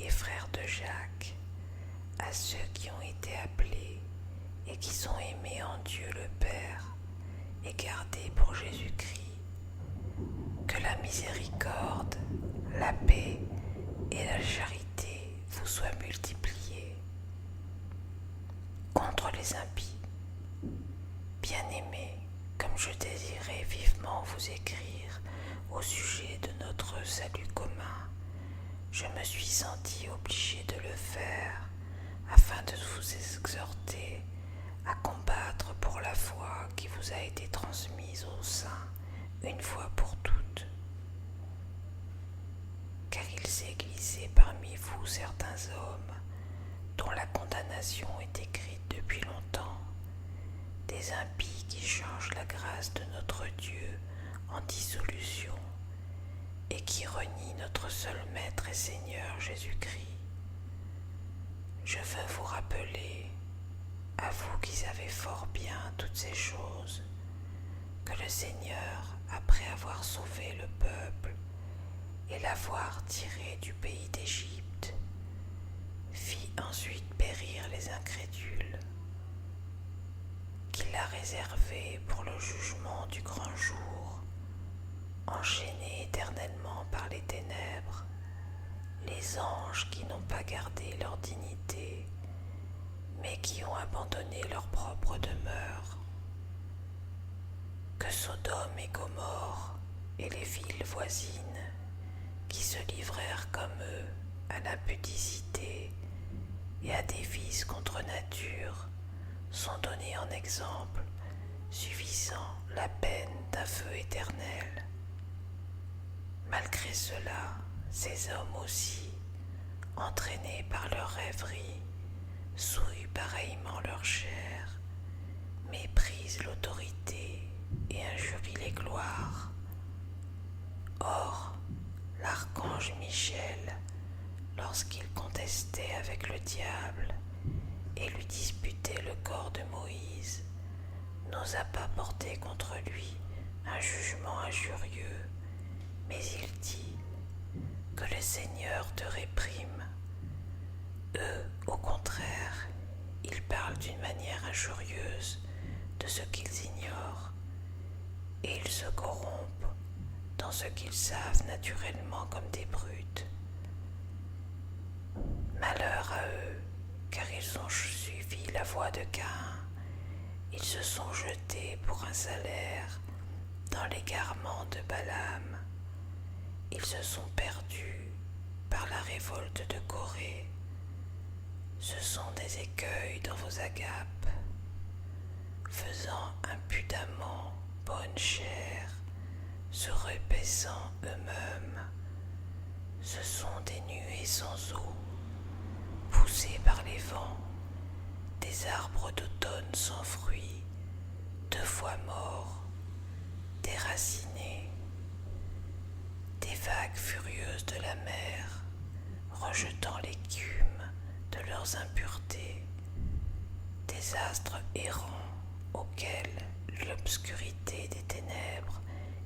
et frères de Jacques, à ceux qui ont été appelés et qui sont aimés en Dieu le Père et gardés pour Jésus-Christ, que la miséricorde, la paix et la charité vous soient multipliées. Contre les impies, bien-aimés, comme je désirais vivement vous écrire au sujet de notre salut commun, je me suis senti obligé de le faire afin de vous exhorter à combattre pour la foi qui vous a été transmise au sein une fois pour toutes. Car il s'est glissé parmi vous certains hommes dont la condamnation est écrite depuis longtemps, des impies qui changent la grâce de notre Dieu en dissolution et qui renient notre seul Maître et Seigneur Jésus-Christ. Je veux vous rappeler, à vous qui savez fort bien toutes ces choses, que le Seigneur, après avoir sauvé le peuple et l'avoir tiré du pays d'Égypte, fit ensuite périr les incrédules, qu'il a réservés pour le jugement du grand jour, enchaînés éternellement par les ténèbres, les anges qui n'ont pas gardé leur dignité, mais qui ont abandonné leur propre demeure. Que Sodome et Gomorrhe et les villes voisines, qui se livrèrent comme eux à l'impudicité et à des vices contre nature, sont donnés en exemple, suffisant la peine d'un feu éternel. Malgré cela, ces hommes aussi, entraînés par leur rêverie, souillent pareillement leur chair, méprisent l'autorité et injurient les gloires. Or, l'archange Michel, lorsqu'il contestait avec le diable et lui disputait le corps de Moïse, n'osa pas porter contre lui un jugement injurieux, mais il dit que le Seigneur te réprime. Eux, au contraire, ils parlent d'une manière injurieuse de ce qu'ils ignorent, et ils se corrompent dans ce qu'ils savent naturellement comme des brutes. Malheur à eux, car ils ont suivi la voie de Caïn. Ils se sont jetés pour un salaire dans l'égarement de Balaam. Ils se sont perdus par la révolte de Corée. Ce sont des écueils dans vos agapes, faisant impudemment bonne chère, se repaissant eux-mêmes. Ce sont des nuées sans eau, poussés par les vents, des arbres d'automne sans fruits, 2 fois morts, déracinés, des vagues furieuses de la mer, rejetant l'écume de leurs impuretés, des astres errants auxquels l'obscurité des ténèbres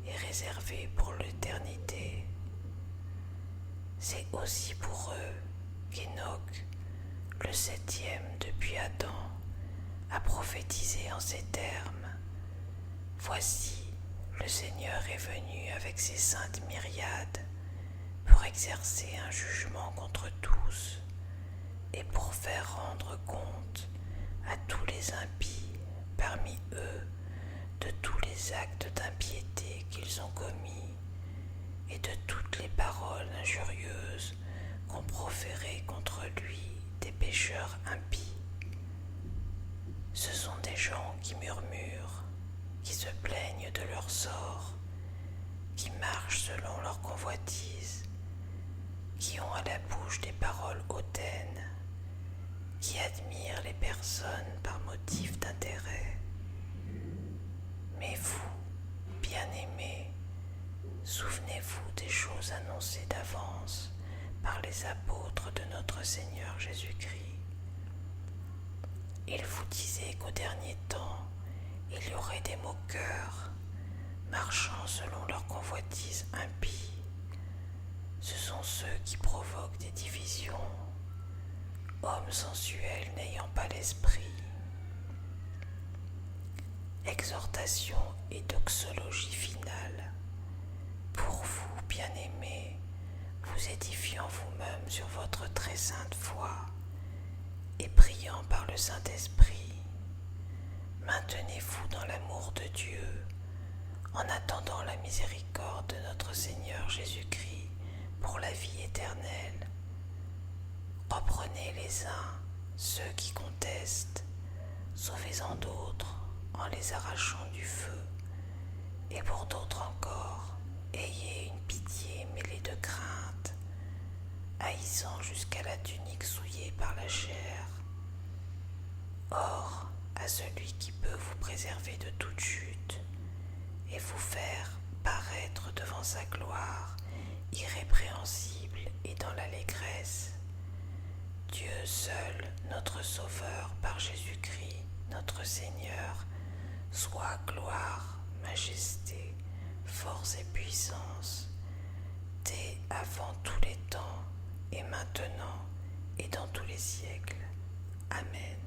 est réservée pour l'éternité. C'est aussi pour eux qu'Enoch, le 7e depuis Adam, a prophétisé en ces termes. Voici, le Seigneur est venu avec ses saintes myriades pour exercer un jugement contre tous et pour faire rendre compte à tous les impies parmi eux de tous les actes d'impiété qu'ils ont commis et de toutes les paroles injurieuses qu'ont proférées contre lui des pécheurs impies. Ce sont des gens qui murmurent, qui se plaignent de leur sort, qui marchent selon leur convoitise, qui ont à la bouche des paroles hautaines, qui admirent les personnes par motif d'intérêt. Mais vous, bien-aimés, souvenez-vous des choses annoncées d'avance par les apôtres de notre Seigneur Jésus-Christ. Ils vous disaient qu'au dernier temps, il y aurait des moqueurs, marchant selon leur convoitise impie. Ce sont ceux qui provoquent des divisions dérision, homme sensuel n'ayant pas l'esprit. Exhortation et doxologie finale. Pour vous, bien-aimés, vous édifiant vous-même sur votre très sainte foi et priant par le Saint-Esprit, maintenez-vous dans l'amour de Dieu en attendant la miséricorde de notre Seigneur Jésus-Christ pour la vie éternelle. Reprenez les uns ceux qui contestent, sauvez-en d'autres en les arrachant du feu, et pour d'autres encore, ayez une pitié mêlée de crainte, haïssant jusqu'à la tunique souillée par la chair. Or, à celui qui peut vous préserver de toute chute et vous faire paraître devant sa gloire, irrépréhensible et dans l'allégresse, Dieu seul, notre Sauveur par Jésus-Christ, notre Seigneur, soit gloire, majesté, force et puissance, dès avant tous les temps, et maintenant, et dans tous les siècles. Amen.